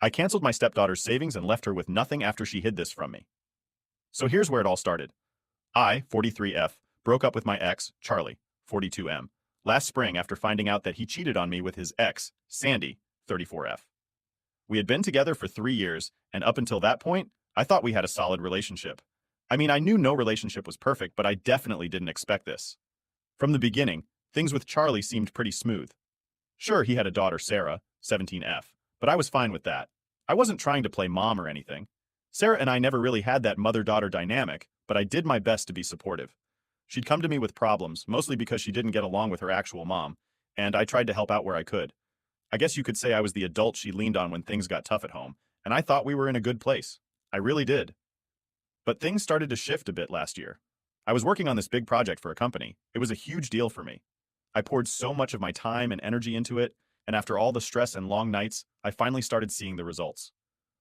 I canceled my stepdaughter's savings and left her with nothing after she hid this from me. So here's where it all started. I, 43F, broke up with my ex, Charlie, 42M, last spring after finding out that he cheated on me with his ex, Sandy, 34F. We had been together for 3 years, and up until that point, I thought we had a solid relationship. I mean, I knew no relationship was perfect, but I definitely didn't expect this. From the beginning, things with Charlie seemed pretty smooth. Sure, he had a daughter, Sarah, 17F, but I was fine with that. I wasn't trying to play mom or anything. Sarah and I never really had that mother-daughter dynamic, but I did my best to be supportive. She'd come to me with problems, mostly because she didn't get along with her actual mom, and I tried to help out where I could. I guess you could say I was the adult she leaned on when things got tough at home, and I thought we were in a good place. I really did. But things started to shift a bit last year. I was working on this big project for a company. It was a huge deal for me. I poured so much of my time and energy into it, and after all the stress and long nights, I finally started seeing the results.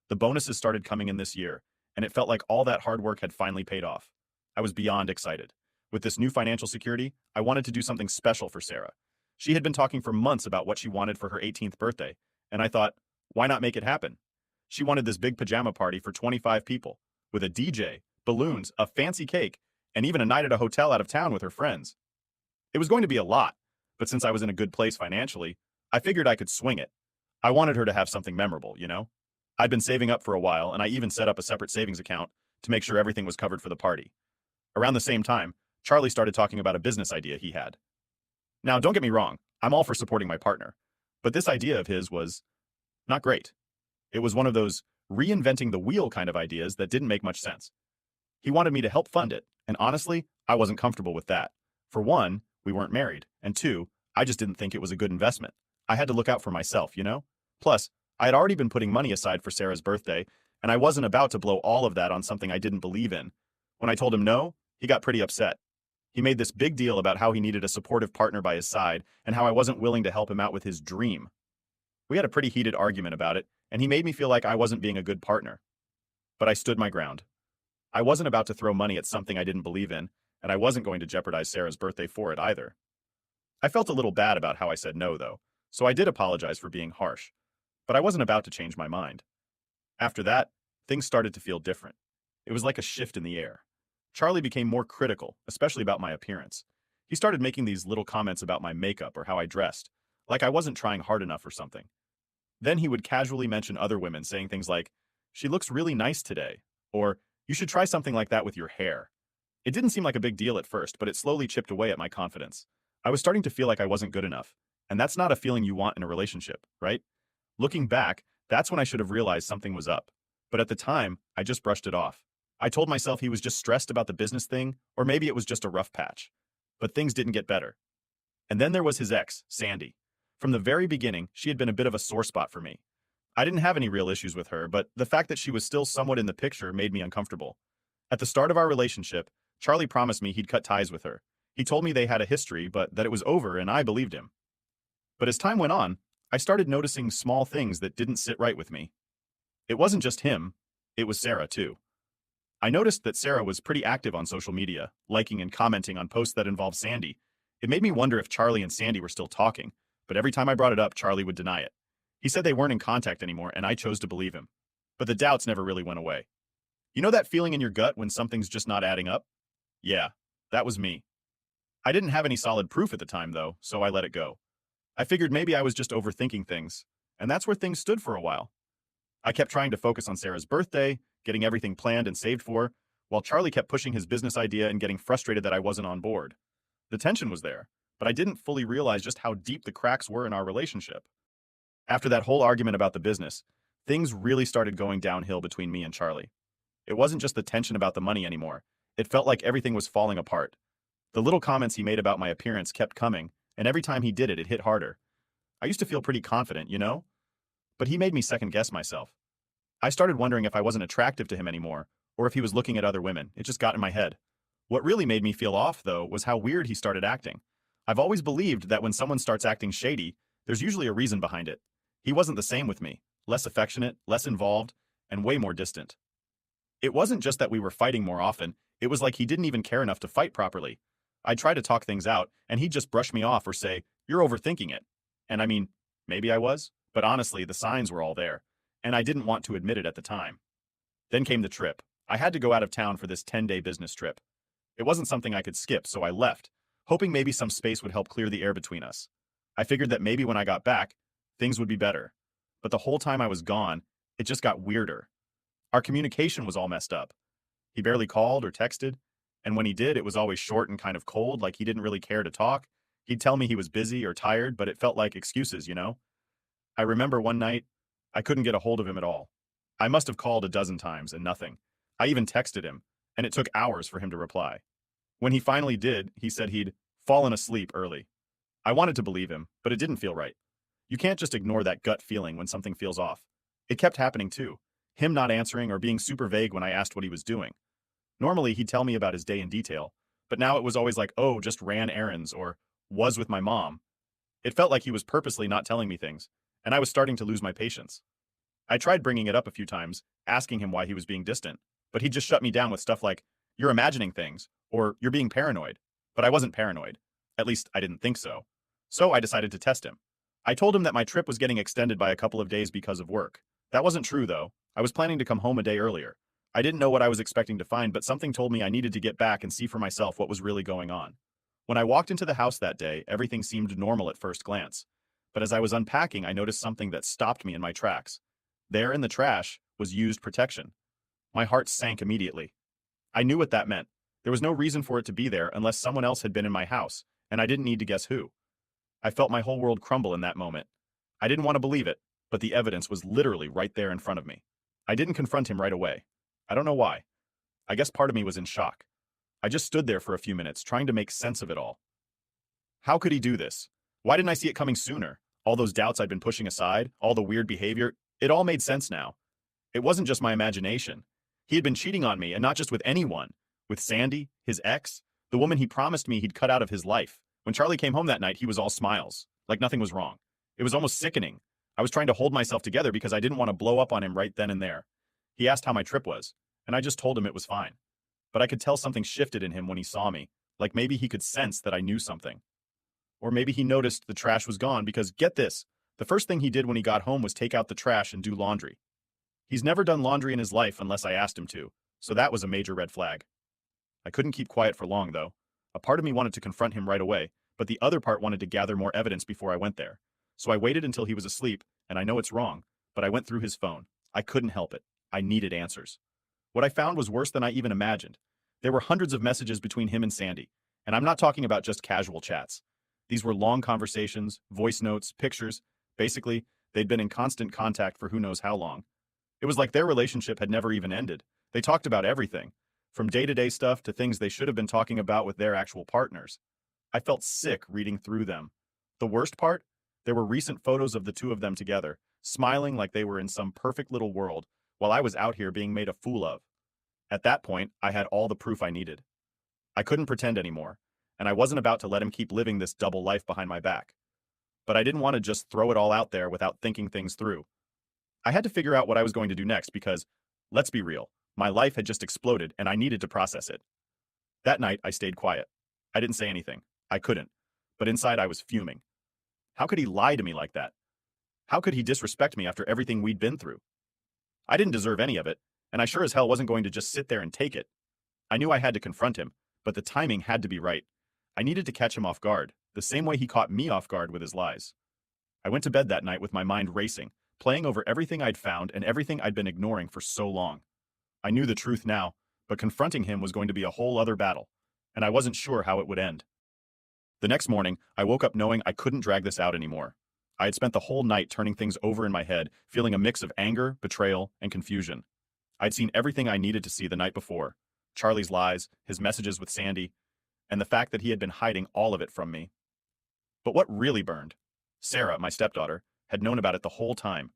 The bonuses started coming in this year, and it felt like all that hard work had finally paid off. I was beyond excited. With this new financial security, I wanted to do something special for Sarah. She had been talking for months about what she wanted for her 18th birthday, and I thought, why not make it happen? She wanted this big pajama party for 25 people, with a DJ, balloons, a fancy cake, and even a night at a hotel out of town with her friends. It was going to be a lot, but since I was in a good place financially, I figured I could swing it. I wanted her to have something memorable, you know? I'd been saving up for a while, and I even set up a separate savings account to make sure everything was covered for the party. Around the same time, Charlie started talking about a business idea he had. Now, don't get me wrong, I'm all for supporting my partner, but this idea of his was not great. It was one of those reinventing the wheel kind of ideas that didn't make much sense. He wanted me to help fund it, and honestly, I wasn't comfortable with that. For one, we weren't married, and two, I just didn't think it was a good investment. I had to look out for myself, you know? Plus, I had already been putting money aside for Sarah's birthday, and I wasn't about to blow all of that on something I didn't believe in. When I told him no, he got pretty upset. He made this big deal about how he needed a supportive partner by his side and how I wasn't willing to help him out with his dream. We had a pretty heated argument about it, and he made me feel like I wasn't being a good partner. But I stood my ground. I wasn't about to throw money at something I didn't believe in, and I wasn't going to jeopardize Sarah's birthday for it either. I felt a little bad about how I said no, though, so I did apologize for being harsh. But I wasn't about to change my mind. After that, things started to feel different. It was like a shift in the air. Charlie became more critical, especially about my appearance. He started making these little comments about my makeup or how I dressed, like I wasn't trying hard enough or something. Then he would casually mention other women, saying things like, "She looks really nice today," or "You should try something like that with your hair." It didn't seem like a big deal at first, but it slowly chipped away at my confidence. I was starting to feel like I wasn't good enough, and that's not a feeling you want in a relationship, right? Looking back, that's when I should have realized something was up. But at the time, I just brushed it off. I told myself he was just stressed about the business thing, or maybe it was just a rough patch. But things didn't get better. And then there was his ex, Sandy. From the very beginning, she had been a bit of a sore spot for me. I didn't have any real issues with her, but the fact that she was still somewhat in the picture made me uncomfortable. At the start of our relationship, Charlie promised me he'd cut ties with her. He told me they had a history, but that it was over, and I believed him. But as time went on, I started noticing small things that didn't sit right with me. It wasn't just him, it was Sarah too. I noticed that Sarah was pretty active on social media, liking and commenting on posts that involved Sandy. It made me wonder if Charlie and Sandy were still talking, but every time I brought it up, Charlie would deny it. He said they weren't in contact anymore, and I chose to believe him. But the doubts never really went away. You know that feeling in your gut when something's just not adding up? Yeah, that was me. I didn't have any solid proof at the time, though, so I let it go. I figured maybe I was just overthinking things, and that's where things stood for a while. I kept trying to focus on Sarah's birthday, getting everything planned and saved for, while Charlie kept pushing his business idea and getting frustrated that I wasn't on board. The tension was there, but I didn't fully realize just how deep the cracks were in our relationship. After that whole argument about the business, things really started going downhill between me and Charlie. It wasn't just the tension about the money anymore. It felt like everything was falling apart. The little comments he made about my appearance kept coming, and every time he did it, it hit harder. I used to feel pretty confident, you know? But he made me second-guess myself. I started wondering if I wasn't attractive to him anymore, or if he was looking at other women. It just got in my head. What really made me feel off, though, was how weird he started acting. I've always believed that when someone starts acting shady, there's usually a reason behind it. He wasn't the same with me. Less affectionate, less involved, and way more distant. It wasn't just that we were fighting more often, it was like he didn't even care enough to fight properly. I'd try to talk things out, and he'd just brush me off or say, "You're overthinking it." And I mean, maybe I was, but honestly, the signs were all there. and I didn't want to admit it at the time. Then came the trip. I had to go out of town for this 10-day business trip. It wasn't something I could skip, so I left, hoping maybe some space would help clear the air between us. I figured that maybe when I got back, things would be better. But the whole time I was gone, it just got weirder. Our communication was all messed up. He barely called or texted, and when he did, it was always short and kind of cold, like he didn't really care to talk. He'd tell me he was busy or tired, but it felt like excuses, you know? I remember one night, I couldn't get a hold of him at all. I must have called a dozen times and nothing. I even texted him, and it took hours for him to reply. When he finally did, he said he'd fallen asleep early. I wanted to believe him, but it didn't feel right. You can't just ignore that gut feeling when something feels off. It kept happening too. Him not answering or being super vague when I asked what he was doing. Normally, he'd tell me about his day in detail, but now it was always like, oh, just ran errands or was with my mom. It felt like he was purposely not telling me things, and I was starting to lose my patience. I tried bringing it up a few times, asking him why he was being distant, but he just shut me down with stuff like, you're imagining things, or you're being paranoid. But I wasn't paranoid. At least, I didn't think so. So I decided to test him. I told him that my trip was getting extended by a couple of days because of work. That wasn't true, though. I was planning to come home a day earlier. I didn't know what I was expecting to find, but something told me I needed to get back and see for myself what was really going on. When I walked into the house that day, everything seemed normal at first glance. But as I was unpacking, I noticed something that stopped me in my tracks. There in the trash was used protection. My heart sank immediately. I knew what that meant. There was no reason for it to be there unless someone else had been in my house, and I didn't need to guess who. I felt my whole world crumble in that moment. I didn't want to believe it, but the evidence was literally right there in front of me. I didn't confront him right away. I don't know why. I guess part of me was in shock. I just stood there for a few minutes, trying to make sense of it all. How could he do this? Why didn't I see it coming sooner? All those doubts I'd been pushing aside, all the weird behavior, it all made sense now. It wasn't just my imagination. He had been cheating on me, and not just with anyone. With Sandy, his ex, the woman he promised me he'd cut out of his life. When Charlie came home that night, he was all smiles, like nothing was wrong. It was almost sickening. I was trying to hold myself together because I didn't want to blow up on him right then and there. He asked how my trip was, and I just told him it was fine. But I could tell something shifted in him when he saw me, like maybe he could sense that I knew something. Or maybe he noticed the trash was gone because, get this, the first thing he did when he got home was take out the trash and do laundry. He's never done laundry in his life unless I asked him to, so that was a major red flag. I couldn't keep quiet for long, though. A part of me wanted to confront him right away, but the other part wanted to gather more evidence before I went there. So I waited until he was asleep, and I know it's wrong, but I went through his phone. I couldn't help it. I needed answers. What I found was worse than I even imagined. There were hundreds of messages between him and Sandy, and I'm not talking about just casual chats. These were long conversations, voice notes, pictures. Basically, they'd been in constant contact for who knows how long. It was like their relationship had never even ended. They talked about everything, from day-to-day stuff to things they should have been talking about with their actual partners. I felt sick reading through them. The worst part? There were recent photos of the two of them together, smiling like they were in some perfect little world, while I was out here being made a fool of. At that point, I had all the proof I needed. I couldn't pretend anymore, and I wasn't about to let him keep living this double life behind my back. But I didn't want to just throw it all out there without thinking things through. I had to figure out what I was going to do next because, let's be real, my life had just exploded and I needed to process it. That night, I stayed quiet. I didn't say anything. I couldn't. But inside, I was fuming. How could he lie to me like that? How could he disrespect me after everything we'd been through? I didn't deserve any of it, and I sure as hell wasn't going to just sit there and take it. I knew I had to confront him, but the timing had to be right. I needed to catch him off guard, the same way he caught me off guard with his lies. I went to bed that night with my mind racing, playing over everything I'd found and everything I'd been ignoring for so long. I knew the truth now, but confronting him was going to be a whole other battle, and I wasn't sure how it would end. The next morning, I woke up knowing I couldn't drag this out anymore. I had spent the whole night turning things over in my head, feeling a mix of anger, betrayal, and confusion. I'd seen everything I needed to see the night before. Charlie's lies, his messages with Sandy, and the fact that he had been hiding all of it from me. But what really burned? Sarah, my stepdaughter, had known about it the whole time.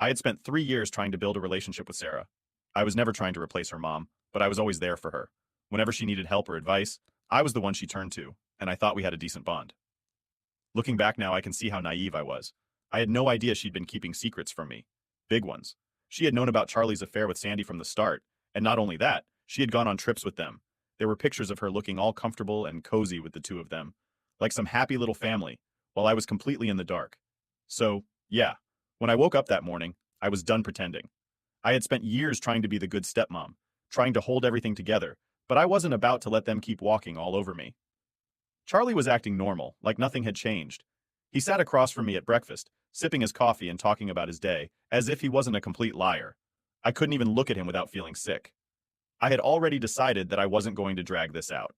I had spent 3 years trying to build a relationship with Sarah. I was never trying to replace her mom, but I was always there for her. Whenever she needed help or advice, I was the one she turned to, and I thought we had a decent bond. Looking back now, I can see how naive I was. I had no idea she'd been keeping secrets from me. Big ones. She had known about Charlie's affair with Sandy from the start, and not only that, she had gone on trips with them. There were pictures of her looking all comfortable and cozy with the two of them, like some happy little family, while I was completely in the dark. So, yeah, when I woke up that morning, I was done pretending. I had spent years trying to be the good stepmom, trying to hold everything together, but I wasn't about to let them keep walking all over me. Charlie was acting normal, like nothing had changed. He sat across from me at breakfast, sipping his coffee and talking about his day, as if he wasn't a complete liar. I couldn't even look at him without feeling sick. I had already decided that I wasn't going to drag this out.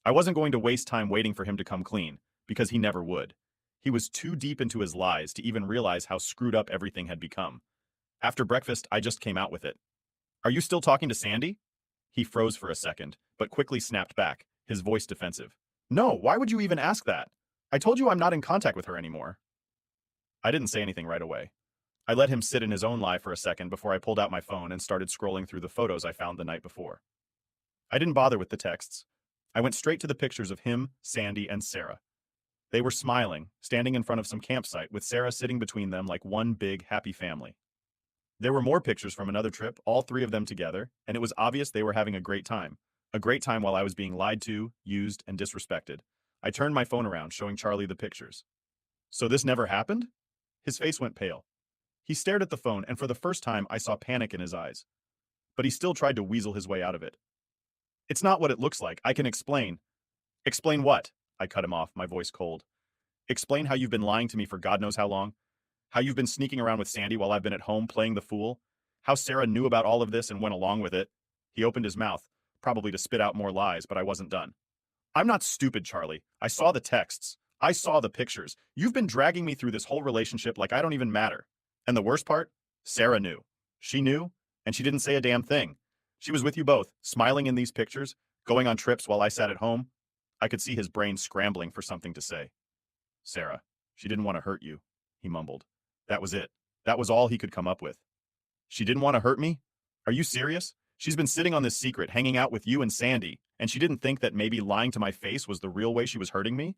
I wasn't going to waste time waiting for him to come clean, because he never would. He was too deep into his lies to even realize how screwed up everything had become. After breakfast, I just came out with it. "Are you still talking to Sandy?" He froze for a second, but quickly snapped back, his voice defensive. "No, why would you even ask that? I told you I'm not in contact with her anymore." I didn't say anything right away. I let him sit in his own lie for a second before I pulled out my phone and started scrolling through the photos I found the night before. I didn't bother with the texts. I went straight to the pictures of him, Sandy, and Sarah. They were smiling, standing in front of some campsite with Sarah sitting between them like one big, happy family. There were more pictures from another trip, all three of them together, and it was obvious they were having a great time. A great time while I was being lied to, used, and disrespected. I turned my phone around, showing Charlie the pictures. "So this never happened?" His face went pale. He stared at the phone, and for the first time I saw panic in his eyes. But he still tried to weasel his way out of it. "It's not what it looks like. I can explain." "Explain what?" I cut him off, my voice cold. "Explain how you've been lying to me for God knows how long? How you've been sneaking around with Sandy while I've been at home playing the fool? How Sarah knew about all of this and went along with it?" He opened his mouth, probably to spit out more lies, but I wasn't done. "I'm not stupid, Charlie. I saw the texts. I saw the pictures. You've been dragging me through this whole relationship like I don't even matter. And the worst part? Sarah knew. She knew, and she didn't say a damn thing. She was with you both, smiling in these pictures, going on trips while I sat at home." I could see his brain scrambling for something to say. "Sarah, she didn't want to hurt you," he mumbled. That was it. That was all he could come up with. "She didn't want to hurt me? Are you serious? She's been sitting on this secret, hanging out with you and Sandy, and she didn't think that maybe lying to my face was the real way she was hurting me?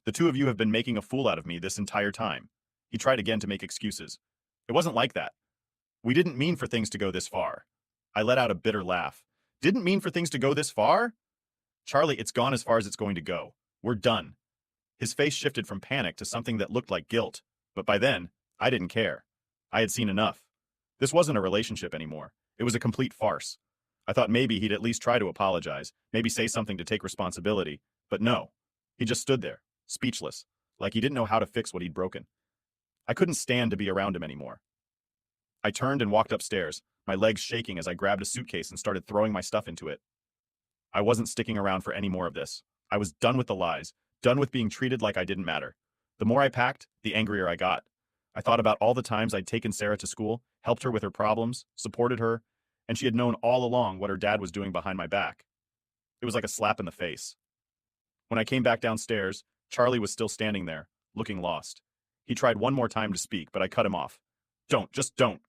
The two of you have been making a fool out of me this entire time." He tried again to make excuses. "It wasn't like that. We didn't mean for things to go this far." I let out a bitter laugh. "Didn't mean for things to go this far?" "Charlie, it's gone as far as it's going to go. We're done." His face shifted from panic to something that looked like guilt, but by then, I didn't care. I had seen enough. This wasn't a relationship anymore. It was a complete farce. I thought maybe he'd at least try to apologize, maybe say something to take responsibility, but no. He just stood there, speechless, like he didn't know how to fix what he'd broken. I couldn't stand to be around him anymore. I turned and walked upstairs, my legs shaking as I grabbed a suitcase and started throwing my stuff into it. I wasn't sticking around for any more of this. I was done with the lies, done with being treated like I didn't matter. The more I packed, the angrier I got. I thought about all the times I'd taken Sarah to school, helped her with her problems, supported her, and she had known all along what her dad was doing behind my back. It was like a slap in the face. When I came back downstairs, Charlie was still standing there, looking lost. He tried one more time to speak, but I cut him off. Just don't."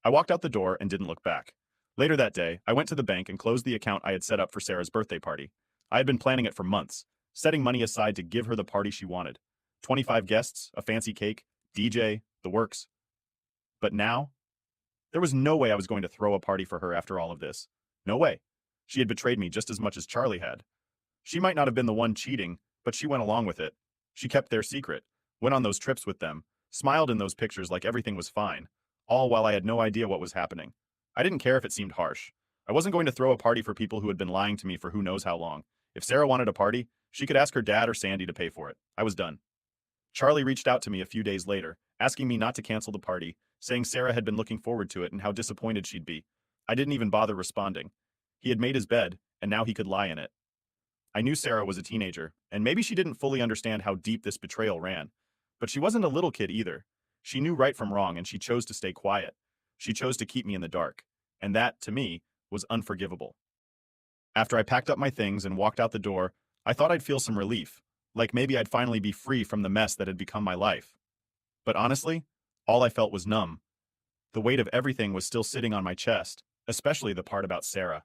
I walked out the door and didn't look back. Later that day, I went to the bank and closed the account I had set up for Sarah's birthday party. I had been planning it for months, setting money aside to give her the party she wanted. 25 guests, a fancy cake, DJ, the works. But now? There was no way I was going to throw a party for her after all of this. No way. She had betrayed me just as much as Charlie had. She might not have been the one cheating, but she went along with it. She kept their secret, went on those trips with them, smiled in those pictures like everything was fine, all while I had no idea what was happening. I didn't care if it seemed harsh. I wasn't going to throw a party for people who had been lying to me for who knows how long. If Sarah wanted a party, she could ask her dad or Sandy to pay for it. I was done. Charlie reached out to me a few days later, asking me not to cancel the party, saying Sarah had been looking forward to it and how disappointed she'd be. I didn't even bother responding. He had made his bed, and now he could lie in it. I knew Sarah was a teenager, and maybe she didn't fully understand how deep this betrayal ran. But she wasn't a little kid either. She knew right from wrong, and she chose to stay quiet. She chose to keep me in the dark. And that, to me, was unforgivable. After I packed up my things and walked out the door, I thought I'd feel some relief, like maybe I'd finally be free from the mess that had become my life. But honestly, all I felt was numb. The weight of everything was still sitting on my chest, especially the part about Sarah.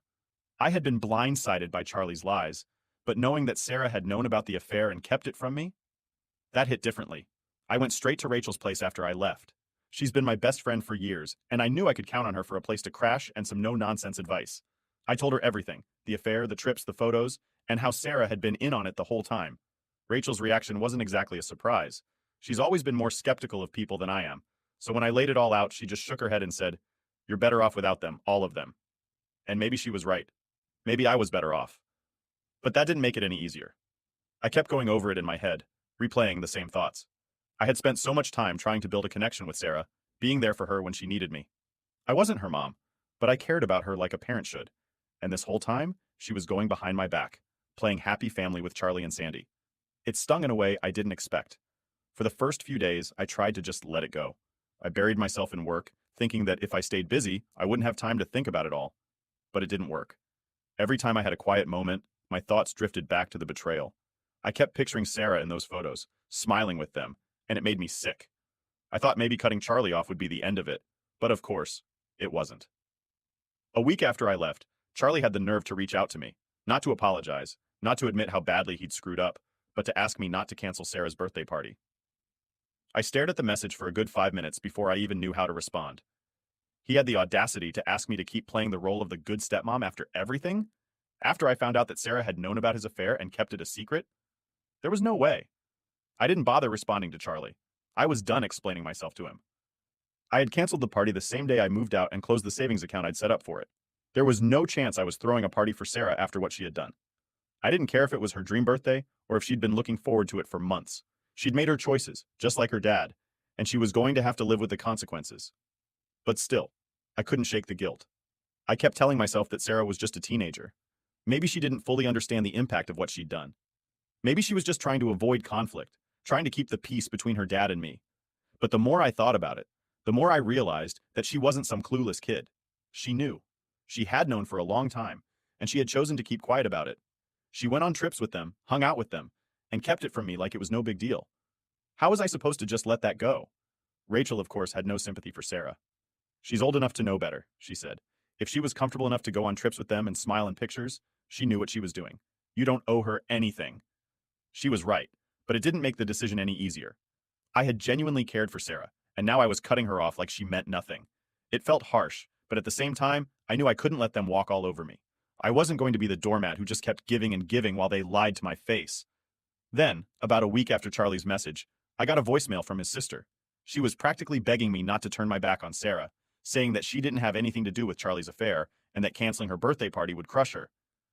I had been blindsided by Charlie's lies, but knowing that Sarah had known about the affair and kept it from me? That hit differently. I went straight to Rachel's place after I left. She's been my best friend for years, and I knew I could count on her for a place to crash and some no-nonsense advice. I told her everything, the affair, the trips, the photos, and how Sarah had been in on it the whole time. Rachel's reaction wasn't exactly a surprise. She's always been more skeptical of people than I am, So when I laid it all out, she just shook her head and said, "You're better off without them, all of them." And maybe she was right. Maybe I was better off. But that didn't make it any easier. I kept going over it in my head, replaying the same thoughts. I had spent so much time trying to build a connection with Sarah, being there for her when she needed me. I wasn't her mom, but I cared about her like a parent should. And this whole time, she was going behind my back, playing happy family with Charlie and Sandy. It stung in a way I didn't expect. For the first few days, I tried to just let it go. I buried myself in work, thinking that if I stayed busy, I wouldn't have time to think about it all. But it didn't work. Every time I had a quiet moment, my thoughts drifted back to the betrayal. I kept picturing Sarah in those photos, smiling with them, and it made me sick. I thought maybe cutting Charlie off would be the end of it, but of course, it wasn't. A week after I left, Charlie had the nerve to reach out to me, not to apologize, not to admit how badly he'd screwed up, but to ask me not to cancel Sarah's birthday party. I stared at the message for a good 5 minutes before I even knew how to respond. He had the audacity to ask me to keep playing the role of the good stepmom after everything? After I found out that Sarah had known about his affair and kept it a secret? There was no way. I didn't bother responding to Charlie. I was done explaining myself to him. I had canceled the party the same day I moved out and closed the savings account I'd set up for it. There was no chance I was throwing a party for Sarah after what she had done. I didn't care if it was her dream birthday or if she'd been looking forward to it for months. She'd made her choices, just like her dad, and she was going to have to live with the consequences. But still, I couldn't shake the guilt. I kept telling myself that Sarah was just a teenager. Maybe she didn't fully understand the impact of what she'd done. Maybe she was just trying to avoid conflict, trying to keep the peace between her dad and me. But the more I thought about it, the more I realized that she wasn't some clueless kid. She knew. She had known for a long time, and she had chosen to keep quiet about it. She went on trips with them, hung out with them, and kept it from me like it was no big deal. How was I supposed to just let that go? Rachel, of course, had no sympathy for Sarah. "She's old enough to know better," she said. "If she was comfortable enough to go on trips with them and smile in pictures, she knew what she was doing. You don't owe her anything." She was right, but it didn't make the decision any easier. I had genuinely cared for Sarah, and now I was cutting her off like she meant nothing. It felt harsh, but at the same time, I knew I couldn't let them walk all over me. I wasn't going to be the doormat who just kept giving and giving while they lied to my face. Then, about a week after Charlie's message, I got a voicemail from his sister. She was practically begging me not to turn my back on Sarah, saying that she didn't have anything to do with Charlie's affair and that canceling her birthday party would crush her.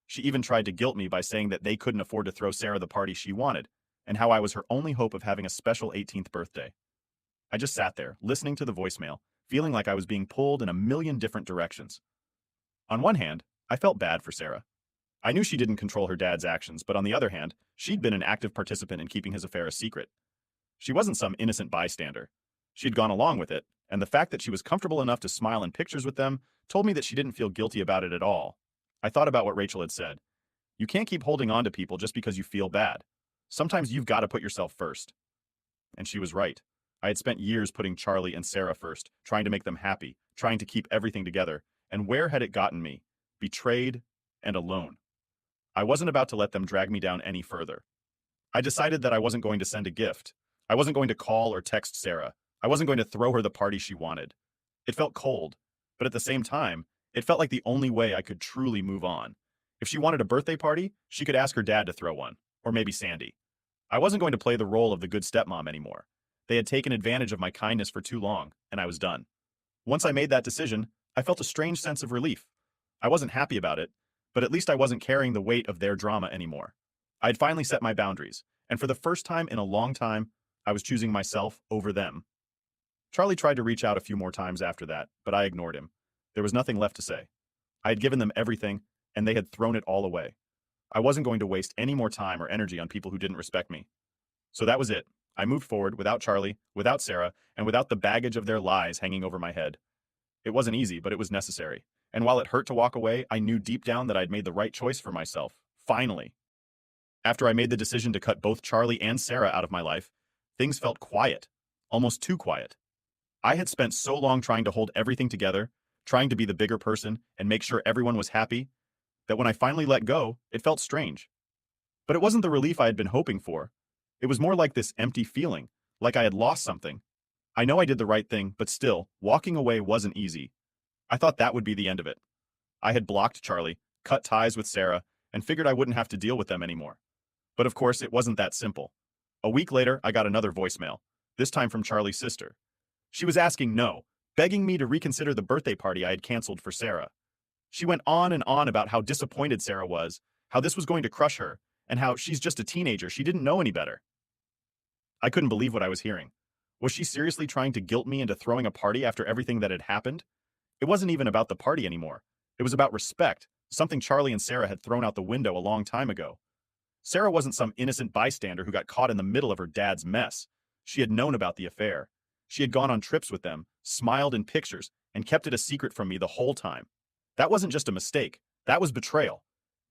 She even tried to guilt me by saying that they couldn't afford to throw Sarah the party she wanted, and how I was her only hope of having a special 18th birthday. I just sat there, listening to the voicemail, feeling like I was being pulled in a million different directions. On one hand, I felt bad for Sarah. I knew she didn't control her dad's actions, but on the other hand, she'd been an active participant in keeping his affair a secret. She wasn't some innocent bystander. She'd gone along with it, and the fact that she was comfortable enough to smile in pictures with them told me that she didn't feel guilty about it at all. I thought about what Rachel had said. You can't keep holding on to people just because you feel bad. Sometimes you've got to put yourself first. And she was right. I had spent years putting Charlie and Sarah first, trying to make them happy, trying to keep everything together, and where had it gotten me? Betrayed and alone. I wasn't about to let them drag me down any further. I decided that I wasn't going to send a gift. I wasn't going to call or text Sarah. I wasn't going to throw her the party she wanted. It felt cold, but at the same time, it felt like the only way I could truly move on. If she wanted a birthday party, she could ask her dad to throw one, or maybe Sandy. I wasn't going to play the role of the good stepmom anymore. They had taken advantage of my kindness for too long, and I was done. Once I made that decision, I felt a strange sense of relief. I wasn't happy about it, but at least I wasn't carrying the weight of their drama anymore. I had finally set my boundaries, and for the first time in a long time, I was choosing myself over them. Charlie tried to reach out a few more times after that, but I ignored him. There was nothing left to say. I had given them everything, and they had thrown it all away. I wasn't going to waste any more time or energy on people who didn't respect me. So that was it. I moved forward without Charlie, without Sarah, and without the baggage of their lies hanging over my head. It wasn't easy, but it was necessary. And while it hurt to walk away, I knew deep down that I'd made the right choice for myself. Finally. After I made the decision to cut both Charlie and Sarah out of my life, things felt quiet. Almost too quiet. I had spent so long trying to hold everything together, trying to be the bigger person and make sure everyone was happy, that when I finally let go, it felt strange. But it wasn't the relief I had been hoping for. It was more like this empty feeling, like I had lost something. I know I did the right thing, but still, walking away wasn't easy. I thought that would be the end of it. I had blocked Charlie, cut ties with Sarah, and figured I wouldn't have to deal with them anymore. But of course, it wasn't that simple. A week later, I got another voicemail, this time from Charlie's sister. She was asking no, begging me to reconsider the birthday party I had canceled for Sarah. She went on and on about how disappointed Sarah was, how this was going to crush her, and how she's just a teenager, she didn't know any better. I couldn't believe what I was hearing. Was she seriously trying to guilt me into throwing a party after everything that had happened? It wasn't even about the party anymore. It was about respect, something Charlie and Sarah had thrown out the window a long time ago. Sarah wasn't some innocent bystander who got caught in the middle of her dad's mess. She had known about the affair. She had gone on trips with them, smiled in pictures, and kept it a secret from me the whole time. That wasn't just a mistake. That was betrayal.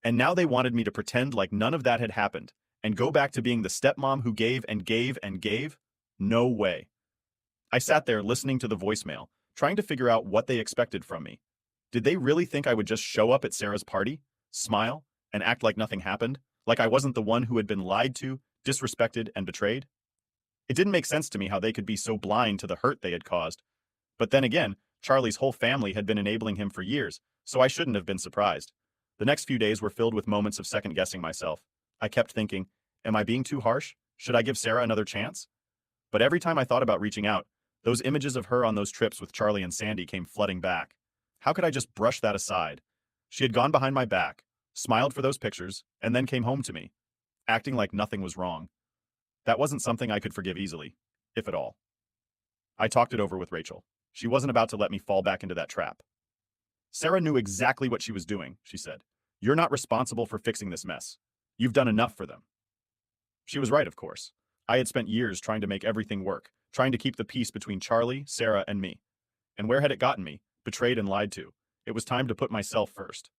And now they wanted me to pretend like none of that had happened and go back to being the stepmom who gave and gave and gave? No way. I sat there listening to the voicemail, trying to figure out what they expected from me. Did they really think I would just show up at Sarah's party, smile, and act like nothing happened? Like I wasn't the one who had been lied to, disrespected, and betrayed? It didn't make sense to me how they could be so blind to the hurt they had caused. But then again, Charlie's whole family had been enabling him for years, so I shouldn't have been surprised. The next few days were filled with moments of second-guessing myself. I kept thinking, am I being too harsh? Should I give Sarah another chance? But every time I thought about reaching out, those images of her on those trips with Charlie and Sandy came flooding back. How could I just brush that aside? She had gone behind my back, smiled for those pictures, and then came home to me, acting like nothing was wrong. That wasn't something I could forgive easily, if at all. I talked it over with Rachel. She wasn't about to let me fall back into that trap. Sarah knew exactly what she was doing, she said. You're not responsible for fixing this mess. You've done enough for them. She was right, of course. I had spent years trying to make everything work, trying to keep the peace between Charlie, Sarah, and me. And where had it gotten me? Betrayed and lied to. It was time to put myself first.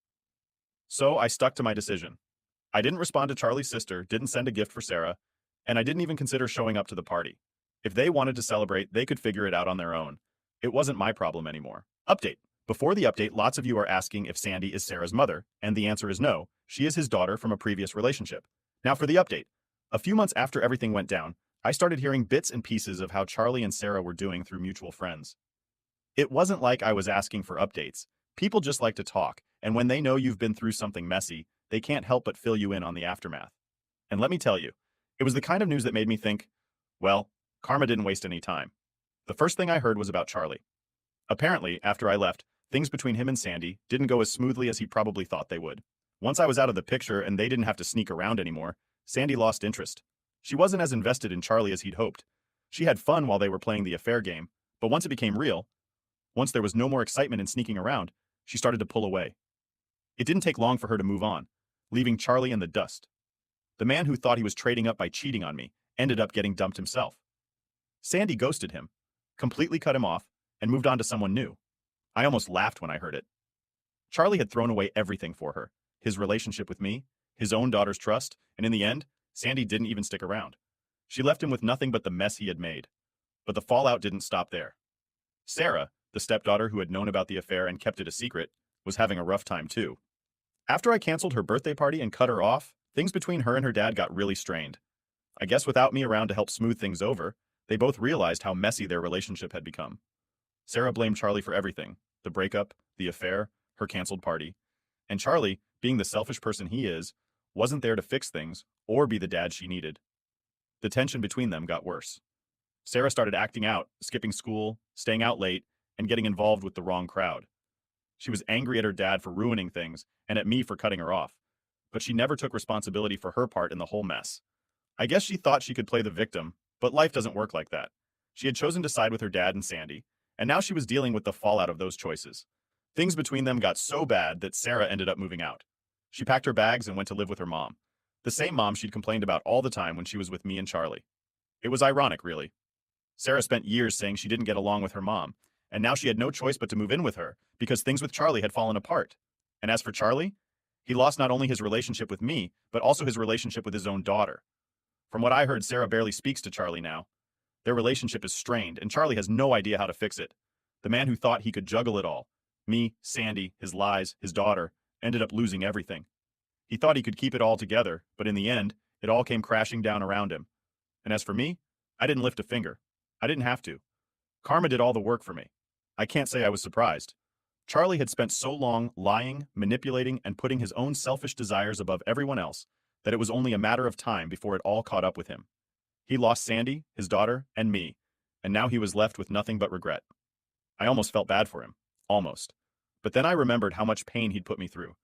So I stuck to my decision. I didn't respond to Charlie's sister, didn't send a gift for Sarah, and I didn't even consider showing up to the party. If they wanted to celebrate, they could figure it out on their own. It wasn't my problem anymore. Update. Before the update, lots of you are asking if Sandy is Sarah's mother, and the answer is no, she is his daughter from a previous relationship. Now for the update. A few months after everything went down, I started hearing bits and pieces of how Charlie and Sarah were doing through mutual friends. It wasn't like I was asking for updates. People just like to talk, and when they know you've been through something messy, they can't help but fill you in on the aftermath. And let me tell you, it was the kind of news that made me think, well, karma didn't waste any time. The first thing I heard was about Charlie. Apparently, after I left, things between him and Sandy didn't go as smoothly as he probably thought they would. Once I was out of the picture and they didn't have to sneak around anymore, Sandy lost interest. She wasn't as invested in Charlie as he'd hoped. She had fun while they were playing the affair game, but once it became real, once there was no more excitement in sneaking around, she started to pull away. It didn't take long for her to move on, leaving Charlie in the dust. The man who thought he was trading up by cheating on me ended up getting dumped himself. Sandy ghosted him, completely cut him off, and moved on to someone new. I almost laughed when I heard it. Charlie had thrown away everything for her, his relationship with me, his own daughter's trust, and in the end, Sandy didn't even stick around. She left him with nothing but the mess he had made. But the fallout didn't stop there. Sarah, the stepdaughter who had known about the affair and kept it a secret, was having a rough time too. After I canceled her birthday party and cut her off, things between her and her dad got really strained. I guess without me around to help smooth things over, they both realized how messy their relationship had become. Sarah blamed Charlie for everything, the breakup, the affair, her canceled party. And Charlie, being the selfish person he is, wasn't there to fix things or be the dad she needed. The tension between them got worse. Sarah started acting out, skipping school, staying out late, and getting involved with the wrong crowd. She was angry at her dad for ruining things and at me for cutting her off, but she never took responsibility for her part in the whole mess. I guess she thought she could play the victim, but life doesn't work like that. She had chosen to side with her dad and Sandy, and now she was dealing with the fallout of those choices. Things between them got so bad that Sarah ended up moving out. She packed her bags and went to live with her mom, the same mom she'd complained about all the time when she was with me and Charlie. It was ironic, really. Sarah spent years saying she didn't get along with her mom, and now she had no choice but to move in with her because things with Charlie had fallen apart. And as for Charlie, he lost not only his relationship with me, but also his relationship with his own daughter. From what I heard, Sarah barely speaks to Charlie now. Their relationship is strained, and Charlie has no idea how to fix it. The man who thought he could juggle it all, me, Sandy, his lies, his daughter, ended up losing everything. He thought he could keep it all together, but in the end, it all came crashing down around him. And as for me, I didn't lift a finger. I didn't have to. Karma did all the work for me. I can't say I was surprised. Charlie had spent so long lying, manipulating, and putting his own selfish desires above everyone else that it was only a matter of time before it all caught up with him. He lost Sandy, his daughter, and me, and now he was left with nothing but regret. I almost felt bad for him. Almost. But then I remembered how much pain he'd put me through.